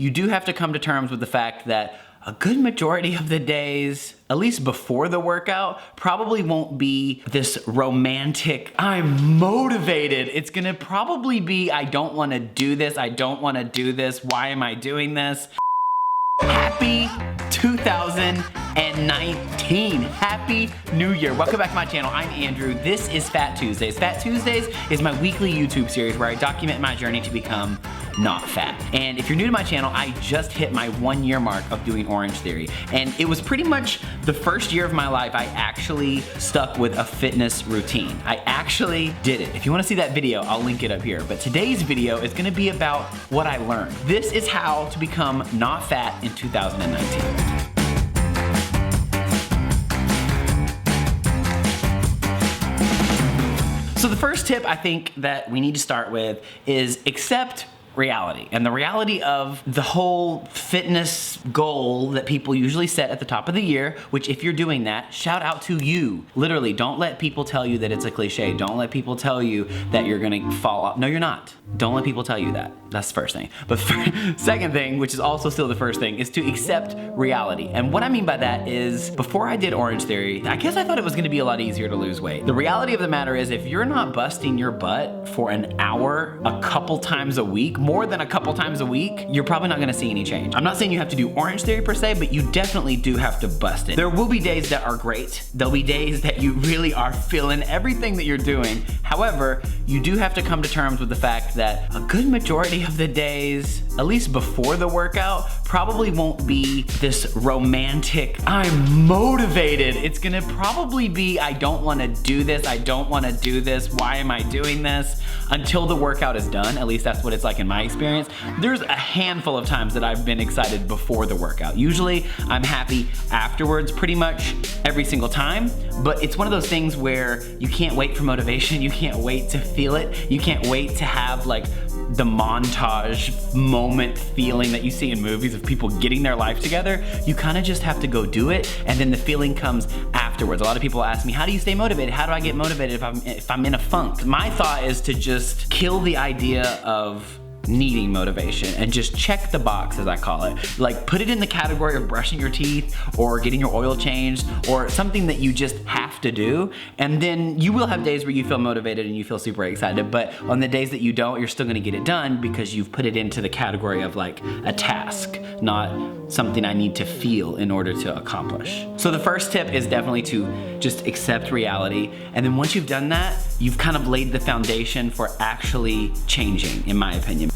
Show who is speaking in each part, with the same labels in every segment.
Speaker 1: you do have to come to terms with the fact that a good majority of the days, at least before the workout, probably won't be this romantic, I'm motivated. It's gonna probably be, I don't wanna do this, I don't wanna do this, why am I doing this? Happy 2019. Happy New Year. Welcome back to my channel. I'm Andrew. This is Fat Tuesdays. Fat Tuesdays is my weekly YouTube series where I document my journey to become not fat. And if you're new to my channel, I just hit my 1 year mark of doing Orange Theory. And it was pretty much the first year of my life I actually stuck with a fitness routine. I actually did it. If you wanna see that video, I'll link it up here. But today's video is gonna be about what I learned. This is how to become not fat in 2019. So the first tip I think that we need to start with is accept reality. And the reality of the whole fitness goal that people usually set at the top of the year, which if you're doing that, shout out to you. Literally, don't let people tell you that it's a cliche. Don't let people tell you that you're gonna fall off. No, you're not. Don't let people tell you that. That's the first thing. But second thing, which is also still the first thing, is to accept reality. And what I mean by that is, before I did Orange Theory, I guess I thought it was gonna be a lot easier to lose weight. The reality of the matter is, if you're not busting your butt for an hour a couple times a week, more than a couple times a week, you're probably not gonna see any change. I'm not saying you have to do Orange Theory per se, but you definitely do have to bust it. There will be days that are great. There'll be days that you really are feeling everything that you're doing. However, you do have to come to terms with the fact that a good majority of the days, at least before the workout, probably won't be this romantic, I'm motivated. It's gonna probably be, I don't wanna do this, I don't wanna do this, why am I doing this? Until the workout is done, at least that's what it's like in my experience. There's a handful of times that I've been excited before the workout. Usually I'm happy afterwards pretty much every single time, but it's one of those things where you can't wait for motivation, you can't wait to feel it, you can't wait to have like the montage moment feeling that you see in movies of people getting their life together. You kind of just have to go do it, and then the feeling comes afterwards. A lot of people ask me, how do you stay motivated? How do I get motivated if I'm in a funk? My thought is to just kill the idea of needing motivation and just check the box, as I call it. Like, put it in the category of brushing your teeth or getting your oil changed or something that you just have to do, and then you will have days where you feel motivated and you feel super excited, but on the days that you don't, you're still gonna get it done because you've put it into the category of like a task, not something I need to feel in order to accomplish. So the first tip is definitely to just accept reality, and then once you've done that, you've kind of laid the foundation for actually changing, in my opinion.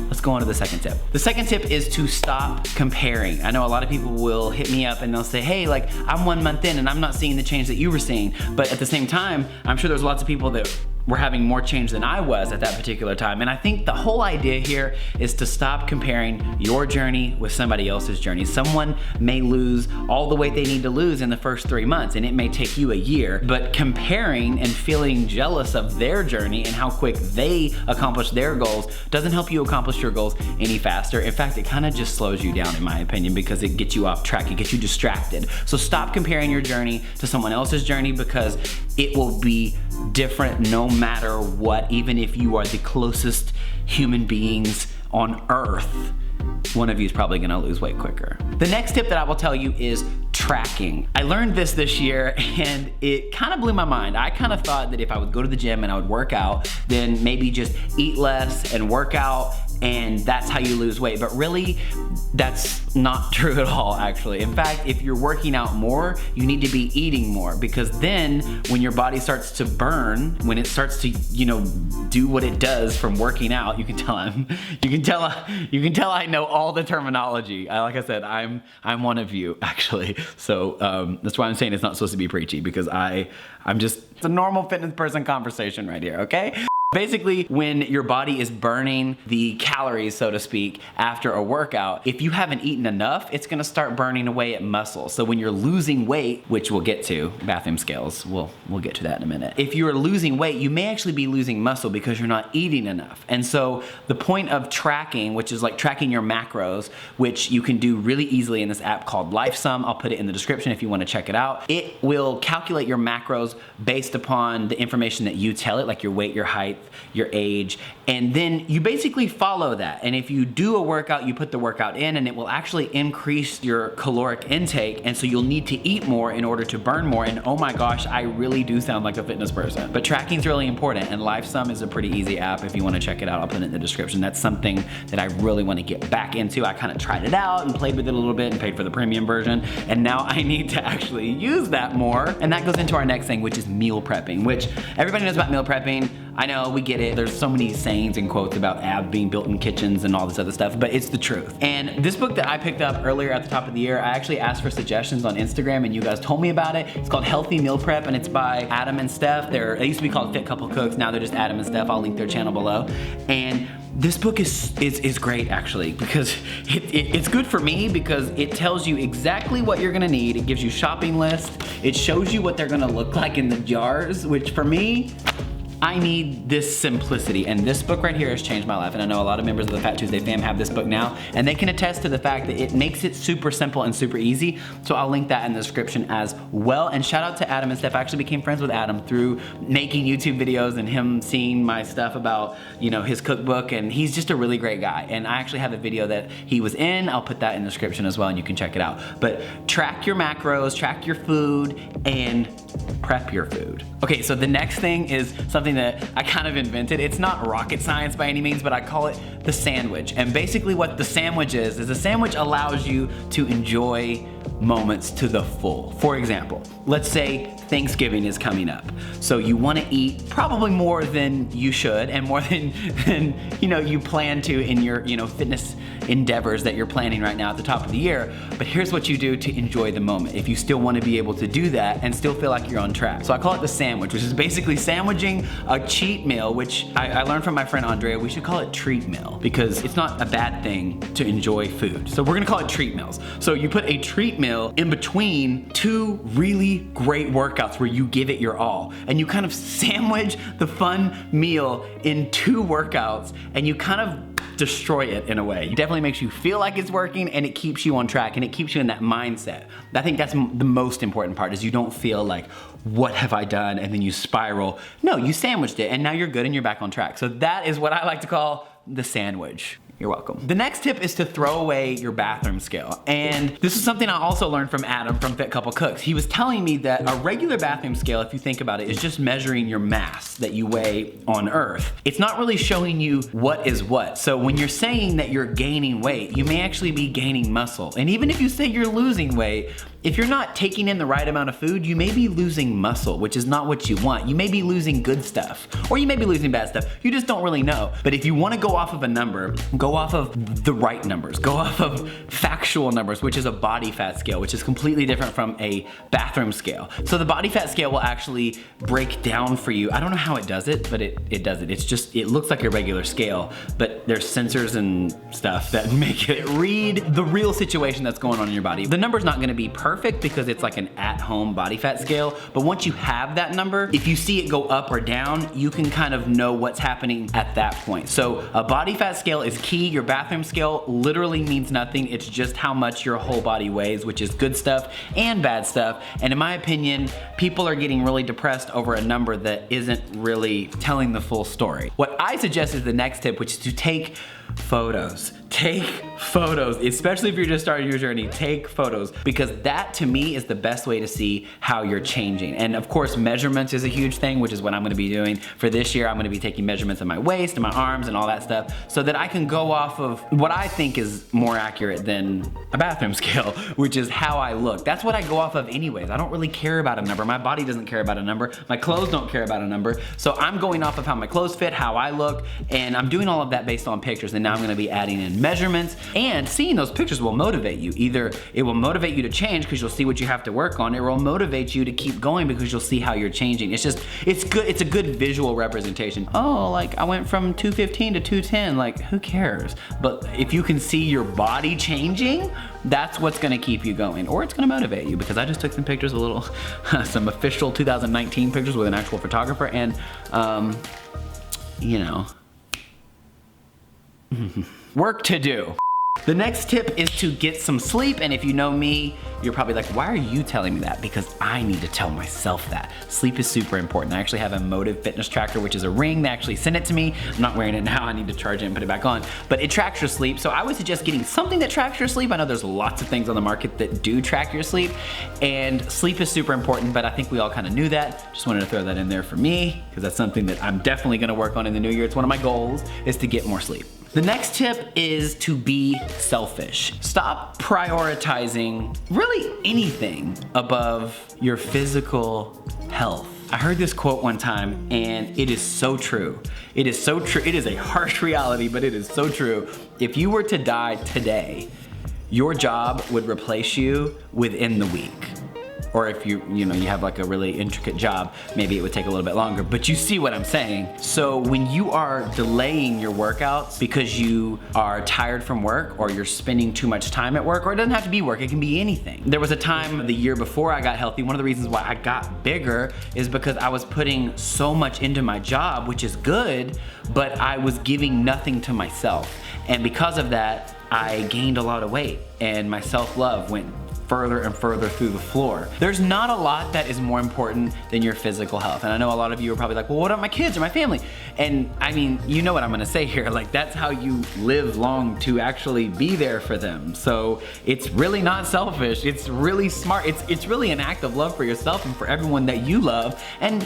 Speaker 1: Let's go on to the second tip. The second tip is to stop comparing. I know a lot of people will hit me up and they'll say, hey, like, I'm 1 month in and I'm not seeing the change that you were seeing. But at the same time, I'm sure there's lots of people that were having more change than I was at that particular time. And I think the whole idea here is to stop comparing your journey with somebody else's journey. Someone may lose all the weight they need to lose in the first 3 months, and it may take you a year, but comparing and feeling jealous of their journey and how quick they accomplish their goals doesn't help you accomplish your goals any faster. In fact, it kind of just slows you down, in my opinion, because it gets you off track, it gets you distracted. So stop comparing your journey to someone else's journey, because it will be different no matter what. Even if you are the closest human beings on earth, one of you is probably gonna lose weight quicker. The next tip that I will tell you is tracking. I learned this year and it kind of blew my mind. I kind of thought that if I would go to the gym and I would work out, then maybe just eat less and work out, and that's how you lose weight. But really, that's not true at all, actually. In fact, if you're working out more, you need to be eating more, because then when your body starts to burn, when it starts to, you know, do what it does from working out, you can tell I know all the terminology. Like I said, I'm one of you, actually. So that's why I'm saying it's not supposed to be preachy, because I'm just, it's a normal fitness person conversation right here, okay? Basically, when your body is burning the calories, so to speak, after a workout, if you haven't eaten enough, it's gonna start burning away at muscle. So when you're losing weight, which we'll get to, bathroom scales, we'll get to that in a minute. If you're losing weight, you may actually be losing muscle because you're not eating enough. And so the point of tracking, which is like tracking your macros, which you can do really easily in this app called LifeSum, I'll put it in the description if you wanna check it out. It will calculate your macros based upon the information that you tell it, like your weight, your height, your age, and then you basically follow that. And if you do a workout, you put the workout in, and it will actually increase your caloric intake, and so you'll need to eat more in order to burn more. And oh my gosh, I really do sound like a fitness person. But tracking's really important, and LifeSum is a pretty easy app if you want to check it out. I'll put it in the description. That's something that I really want to get back into. I kind of tried it out and played with it a little bit and paid for the premium version, and now I need to actually use that more. And that goes into our next thing, which is meal prepping, which everybody knows about meal prepping. I know, we get it. There's so many sayings and quotes about abs being built in kitchens and all this other stuff, but it's the truth. And this book that I picked up earlier at the top of the year, I actually asked for suggestions on Instagram, and you guys told me about it. It's called Healthy Meal Prep, and it's by Adam and Steph. They used to be called Fit Couple Cooks. Now they're just Adam and Steph. I'll link their channel below. And this book is great, actually, because it's good for me because it tells you exactly what you're gonna need. It gives you shopping lists. It shows you what they're gonna look like in the jars, which for me, I need this simplicity, and this book right here has changed my life. And I know a lot of members of the Fat Tuesday fam have this book now, and they can attest to the fact that it makes it super simple and super easy. So I'll link that in the description as well. And shout out to Adam and Steph. I actually became friends with Adam through making YouTube videos and him seeing my stuff about, you know, his cookbook, and he's just a really great guy. And I actually have a video that he was in. I'll put that in the description as well, and you can check it out. But track your macros, track your food, and prep your food. Okay, so the next thing is something that I kind of invented. It's not rocket science by any means, but I call it the sandwich. And basically what the sandwich is a sandwich allows you to enjoy moments to the full. For example, let's say Thanksgiving is coming up. So you want to eat probably more than you should, and more than you know you plan to in your fitness endeavors that you're planning right now at the top of the year. But here's what you do to enjoy the moment if you still want to be able to do that and still feel like you're on track. So I call it the sandwich, which is basically sandwiching a cheat meal, which I learned from my friend Andrea. We should call it treat meal because it's not a bad thing to enjoy food. So we're gonna call it treat meals. So you put a treat meal in between two really great workouts where you give it your all, and you kind of sandwich the fun meal in two workouts, and you kind of destroy it in a way. It definitely makes you feel like it's working, and it keeps you on track, and it keeps you in that mindset. I think that's the most important part, is you don't feel like, what have I done? And then you spiral. No, you sandwiched it, and now you're good and you're back on track. So that is what I like to call the sandwich. You're welcome. The next tip is to throw away your bathroom scale. And this is something I also learned from Adam from Fit Couple Cooks. He was telling me that a regular bathroom scale, if you think about it, is just measuring your mass that you weigh on Earth. It's not really showing you what is what. So when you're saying that you're gaining weight, you may actually be gaining muscle. And even if you say you're losing weight, if you're not taking in the right amount of food, you may be losing muscle, which is not what you want. You may be losing good stuff, or you may be losing bad stuff. You just don't really know. But if you want to go off of a number, go off of the right numbers. Go off of factual numbers, which is a body fat scale, which is completely different from a bathroom scale. So the body fat scale will actually break down for you. I don't know how it does it, but it does it. It's just, it looks like a regular scale, but there's sensors and stuff that make it read the real situation that's going on in your body. The number's not gonna be perfect because it's like an at-home body fat scale, but once you have that number, if you see it go up or down, you can kind of know what's happening at that point. So a body fat scale is key. Your bathroom scale literally means nothing. It's just how much your whole body weighs, which is good stuff and bad stuff. And in my opinion, people are getting really depressed over a number that isn't really telling the full story. What I suggest is the next tip, which is to take photos. Take photos, especially if you're just starting your journey. Take photos, because that to me is the best way to see how you're changing. And of course, measurements is a huge thing, which is what I'm gonna be doing for this year. I'm gonna be taking measurements of my waist and my arms and all that stuff, so that I can go off of what I think is more accurate than a bathroom scale, which is how I look. That's what I go off of anyways. I don't really care about a number. My body doesn't care about a number. My clothes don't care about a number. So I'm going off of how my clothes fit, how I look, and I'm doing all of that based on pictures. And now I'm gonna be adding in measurements, and seeing those pictures will motivate you. Either it will motivate you to change because you'll see what you have to work on, or it will motivate you to keep going because you'll see how you're changing. It's just, it's good. It's a good visual representation. Oh, like I went from 215 to 210, like who cares? But if you can see your body changing, that's what's gonna keep you going, or it's gonna motivate you, because I just took some pictures, a little, some official 2019 pictures with an actual photographer, and you know, work to do. The next tip is to get some sleep, and if you know me, you're probably like, why are you telling me that? Because I need to tell myself that. Sleep is super important. I actually have a Motive fitness tracker, which is a ring. They actually sent it to me. I'm not wearing it now. I need to charge it and put it back on. But it tracks your sleep, so I would suggest getting something that tracks your sleep. I know there's lots of things on the market that do track your sleep, and sleep is super important, but I think we all kind of knew that. Just wanted to throw that in there for me, because that's something that I'm definitely gonna work on in the new year. It's one of my goals, is to get more sleep. The next tip is to be selfish. Stop prioritizing really anything above your physical health. I heard this quote one time, and it is so true. It is so true. It is a harsh reality, but it is so true. If you were to die today, your job would replace you within the week. Or if you have like a really intricate job, maybe it would take a little bit longer, but you see what I'm saying. So when you are delaying your workouts because you are tired from work, or you're spending too much time at work, or it doesn't have to be work, it can be anything. There was a time the year before I got healthy, one of the reasons why I got bigger is because I was putting so much into my job, which is good, but I was giving nothing to myself. And because of that, I gained a lot of weight, and my self-love went further and further through the floor. There's not a lot that is more important than your physical health. And I know a lot of you are probably like, well, what about my kids or my family? And I mean, you know what I'm gonna say here, like that's how you live long, to actually be there for them. So it's really not selfish, it's really smart. It's really an act of love for yourself and for everyone that you love. And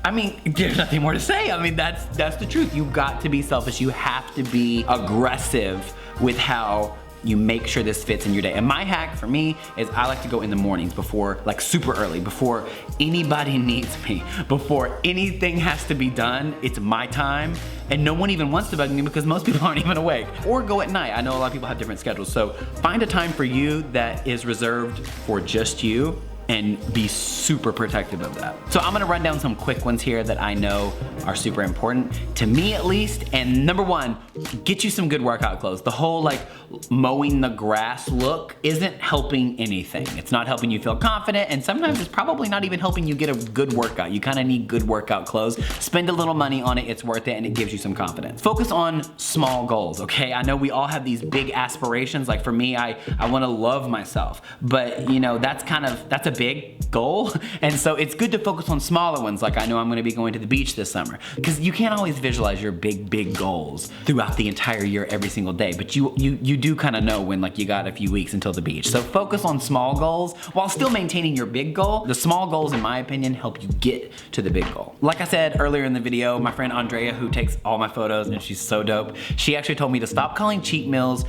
Speaker 1: I mean, there's nothing more to say. I mean, that's the truth. You've got to be selfish. You have to be aggressive with how you make sure this fits in your day. And my hack for me is I like to go in the mornings before, like super early, before anybody needs me, before anything has to be done. It's my time, and no one even wants to bug me because most people aren't even awake. Or go at night. I know a lot of people have different schedules, so find a time for you that is reserved for just you, and be super protective of that. So I'm gonna run down some quick ones here that I know are super important, to me at least. And number one, get you some good workout clothes. The whole like mowing the grass look isn't helping anything. It's not helping you feel confident, and sometimes it's probably not even helping you get a good workout. You kinda need good workout clothes. Spend a little money on it, it's worth it, and it gives you some confidence. Focus on small goals, okay? I know we all have these big aspirations. Like for me, I wanna love myself, but you know, that's a big goal, and so it's good to focus on smaller ones. Like I know I'm gonna be going to the beach this summer, because you can't always visualize your big goals throughout the entire year every single day, but you do kind of know when like you got a few weeks until the beach. So focus on small goals while still maintaining your big goal. The small goals, in my opinion, help you get to the big goal. Like I said earlier in the video, my friend Andrea, who takes all my photos, and she's so dope, she actually told me to stop calling cheat meals,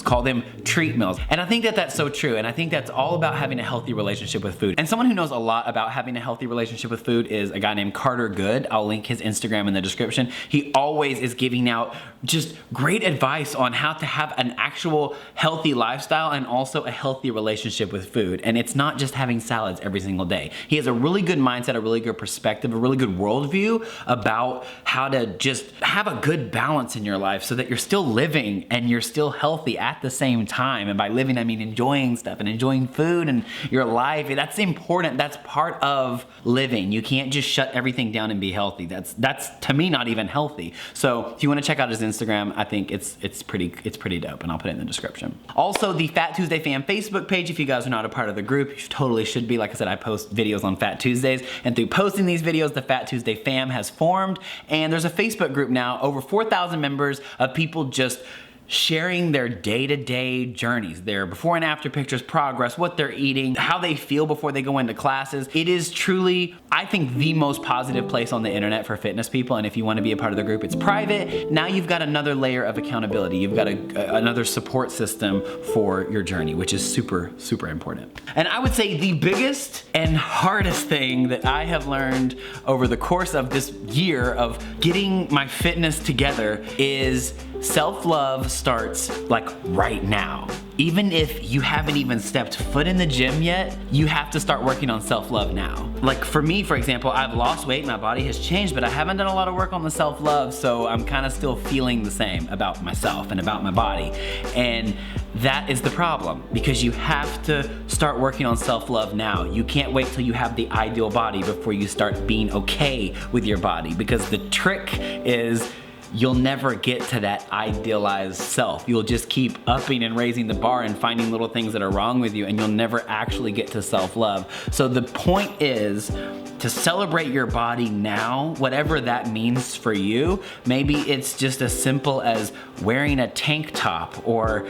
Speaker 1: call them treat meals. And I think that that's so true, and I think that's all about having a healthy relationship with food. And someone who knows a lot about having a healthy relationship with food is a guy named Carter Good. I'll link his Instagram in the description. He always is giving out just great advice on how to have an actual healthy lifestyle and also a healthy relationship with food. And it's not just having salads every single day. He has a really good mindset, a really good perspective, a really good worldview about how to just have a good balance in your life so that you're still living and you're still healthy at the same time. And by living, I mean enjoying stuff and enjoying food and your life. That's important. That's part of living. You can't just shut everything down and be healthy. That's to me not even healthy. So if you want to check out his Instagram, I think it's pretty dope, and I'll put it in the description. Also, the Fat Tuesday Fam Facebook page, if you guys are not a part of the group, you totally should be. Like I said, I post videos on Fat Tuesdays, and through posting these videos, the Fat Tuesday Fam has formed, and there's a Facebook group now, over 4,000 members of people just sharing their day-to-day journeys, their before and after pictures, progress, what they're eating, how they feel before they go into classes. It is truly, I think, the most positive place on the internet for fitness people, and if you want to be a part of the group, it's private. Now you've got another layer of accountability. You've got another support system for your journey, which is super, super important. And I would say the biggest and hardest thing that I have learned over the course of this year of getting my fitness together is self-love starts like right now. Even if you haven't even stepped foot in the gym yet, you have to start working on self-love now. Like for me, for example, I've lost weight, my body has changed, but I haven't done a lot of work on the self-love, so I'm kind of still feeling the same about myself and about my body. And that is the problem, because you have to start working on self-love now. You can't wait till you have the ideal body before you start being okay with your body, because the trick is you'll never get to that idealized self. You'll just keep upping and raising the bar and finding little things that are wrong with you, and you'll never actually get to self-love. So the point is to celebrate your body now, whatever that means for you. Maybe it's just as simple as wearing a tank top, or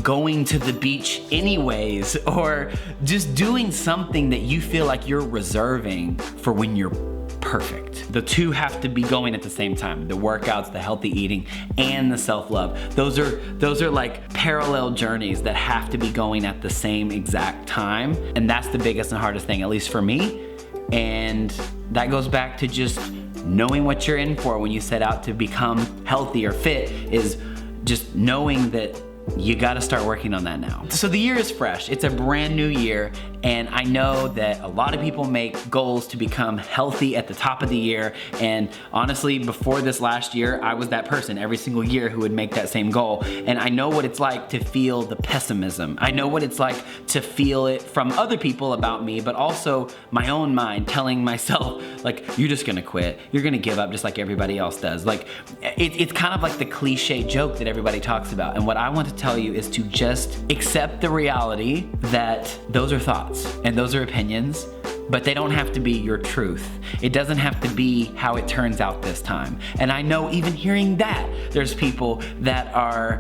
Speaker 1: going to the beach anyways, or just doing something that you feel like you're reserving for when you're perfect. The two have to be going at the same time. The workouts, the healthy eating, and the self-love. Those are like parallel journeys that have to be going at the same exact time. And that's the biggest and hardest thing, at least for me. And that goes back to just knowing what you're in for when you set out to become healthy or fit, is just knowing that you gotta start working on that now. So the year is fresh, it's a brand new year, and I know that a lot of people make goals to become healthy at the top of the year, and honestly, before this last year, I was that person every single year who would make that same goal. And I know what it's like to feel the pessimism. I know what it's like to feel it from other people about me, but also my own mind telling myself, like, you're just gonna quit, you're gonna give up just like everybody else does. Like, it's kind of like the cliche joke that everybody talks about. And what I want to tell you is to just accept the reality that those are thoughts and those are opinions, but they don't have to be your truth. It doesn't have to be how it turns out this time. And I know even hearing that, there's people that are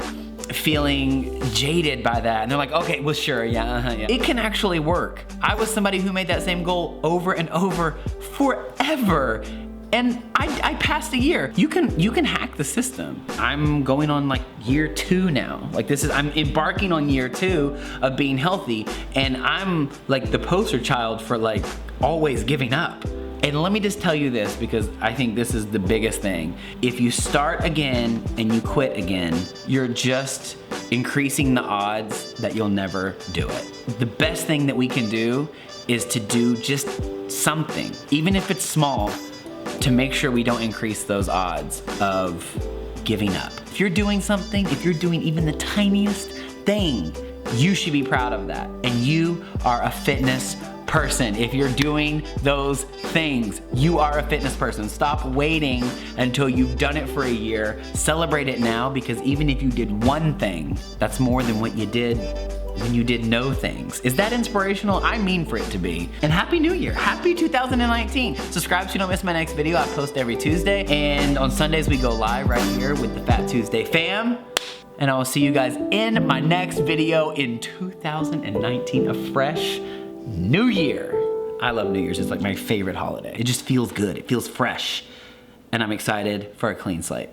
Speaker 1: feeling jaded by that, and they're like, okay, well, sure, yeah. It can actually work. I was somebody who made that same goal over and over forever, and I passed a year. You can hack the system. I'm going on like year 2 now. Like, I'm embarking on year 2 of being healthy, and I'm like the poster child for like always giving up. And let me just tell you this, because I think this is the biggest thing. If you start again and you quit again, you're just increasing the odds that you'll never do it. The best thing that we can do is to do just something, even if it's small, to make sure we don't increase those odds of giving up. If you're doing something, if you're doing even the tiniest thing, you should be proud of that. And you are a fitness person. If you're doing those things, you are a fitness person. Stop waiting until you've done it for a year. Celebrate it now, because even if you did one thing, that's more than what you did when you did no things. Is that inspirational? I mean for it to be. And Happy New Year. Happy 2019. Subscribe so you don't miss my next video. I post every Tuesday. And on Sundays we go live right here with the Fat Tuesday fam. And I will see you guys in my next video in 2019, a fresh new year. I love New Year's. It's like my favorite holiday. It just feels good. It feels fresh. And I'm excited for a clean slate.